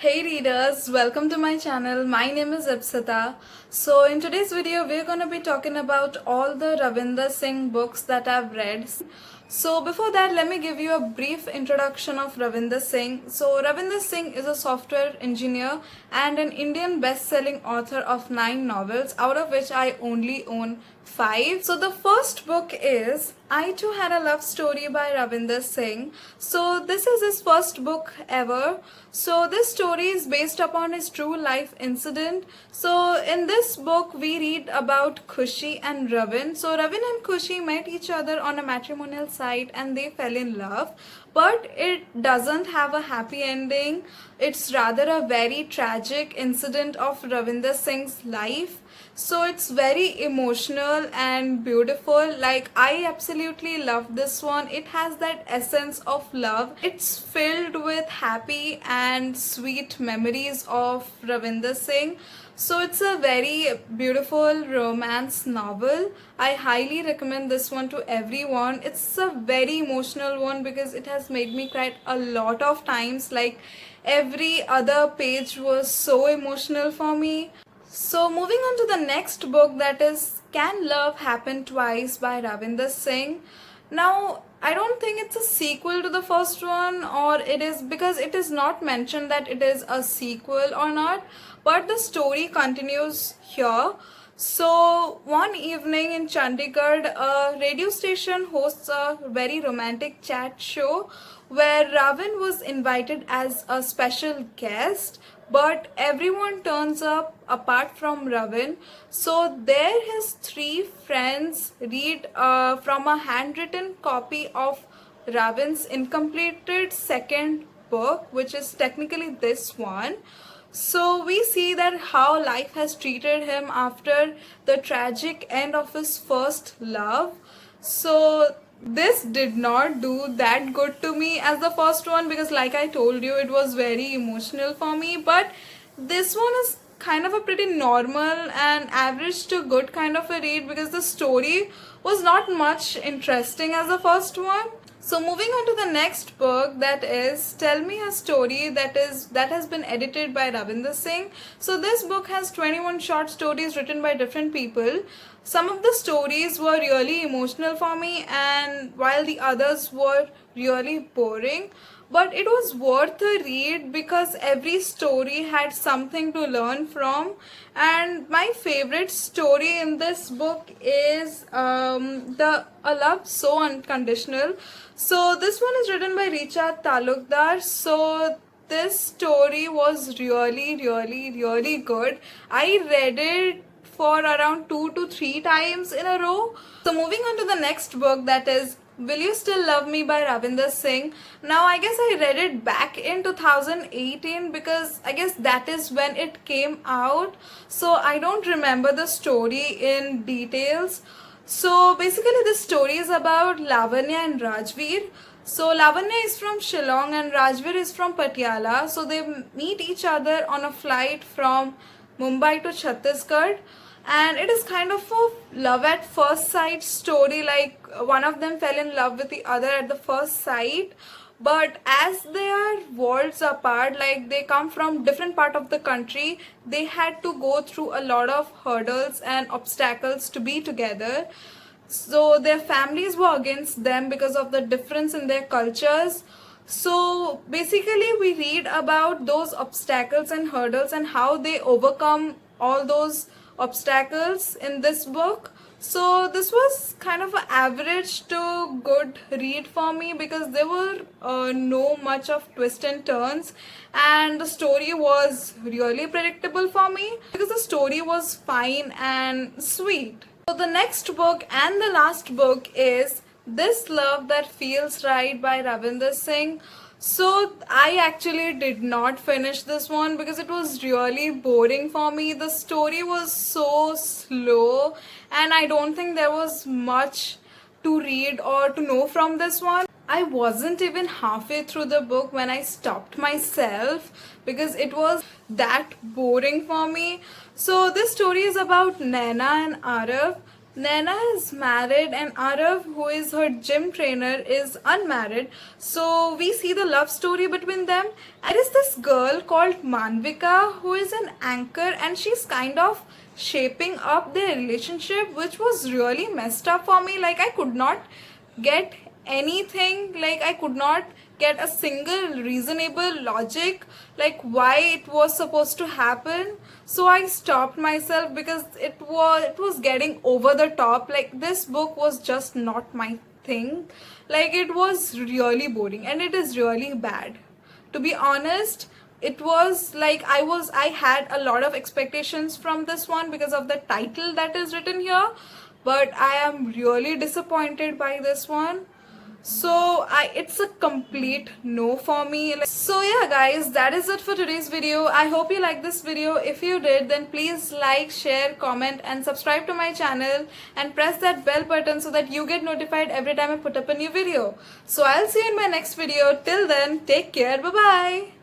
Hey readers, welcome to my channel. My name is Ipsita. So in today's video, we're going to be talking about all the Ravinder Singh books that I've read. So before that, let me give you a brief introduction of Ravinder Singh. So Ravinder Singh is a software engineer and an Indian best-selling author of 9 novels, out of which I only own 5. So the first book is I Too Had a Love Story by Ravinder Singh. So this is his first book ever. So this story is based upon his true life incident. So in this book we read about Khushi and Ravin. So Ravin and Khushi met each other on a matrimonial site and they fell in love. But it doesn't have a happy ending. It's rather a very tragic incident of Ravinder Singh's life. So it's very emotional and beautiful. Like, I absolutely love this one. It has that essence of love. It's filled with happy and sweet memories of Ravinder Singh. So it's a very beautiful romance novel. I highly recommend this one to everyone. It's a very emotional one because it has made me cry a lot of times. Like, every other page was so emotional for me. So moving on to the next book, that is Can Love Happen Twice by Ravinder Singh. Now, I don't think it's a sequel to the first one, or it is, because it is not mentioned that it is a sequel or not, but the story continues here. So one evening in Chandigarh, a radio station hosts a very romantic chat show where Ravin was invited as a special guest, but everyone turns up apart from Ravin. So there his 3 friends read from a handwritten copy of Ravin's incompleted second book, which is technically this one. So we see that how life has treated him after the tragic end of his first love. So this did not do that good to me as the first one, because like I told you, it was very emotional for me. But this one is kind of a pretty normal and average to good kind of a read, because the story was not much interesting as the first one. So moving on to the next book, that is Tell Me a Story, that has been edited by Ravinder Singh. So this book has 21 short stories written by different people. Some of the stories were really emotional for me, and while the others were really boring. But it was worth a read because every story had something to learn from. And my favorite story in this book is the A Love So Unconditional. So this one is written by Richa Talukdar. So this story was really good. I read it for around 2 to 3 times in a row. So moving on to the next book, that is Will You Still Love Me by Ravinder Singh. Now I guess I read it back in 2018 because I guess that is when it came out. So I don't remember the story in details. So basically this story is about Lavanya and Rajveer. So Lavanya is from Shillong and Rajveer is from Patiala. So they meet each other on a flight from Mumbai to Chhattisgarh. And it is kind of a love at first sight story. Like, one of them fell in love with the other at the first sight, but as they are worlds apart, like they come from different part of the country, they had to go through a lot of hurdles and obstacles to be together. So their families were against them because of the difference in their cultures. So basically we read about those obstacles and hurdles and how they overcome all those obstacles in this book. So this was kind of an average to good read for me because there were no much of twists and turns, and the story was really predictable for me because the story was fine and sweet. So the next book and the last book is This Love That Feels Right by Ravinder Singh. So I actually did not finish this one because it was really boring for me. The story was so slow and I don't think there was much to read or to know from this one. I wasn't even halfway through the book when I stopped myself because it was that boring for me. So this story is about Naina and Arav. Naina is married and Arav, who is her gym trainer, is unmarried. So we see the love story between them. And there is this girl called Manvika who is an anchor, and she's kind of shaping up their relationship, which was really messed up for me. Like, I could not get anything, like I could not get a single reasonable logic like why it was supposed to happen. So I stopped myself because it was getting over the top. Like, this book was just not my thing. Like, it was really boring and it is really bad, to be honest. It was like I had a lot of expectations from this one because of the title that is written here, but I am really disappointed by this one. So it's a complete no for me. So yeah guys, that is it for today's video. I hope you liked this video. If you did, then please like, share, comment and subscribe to my channel and press that bell button so that you get notified every time I put up a new video. So I'll see you in my next video. Till then, take care. Bye bye.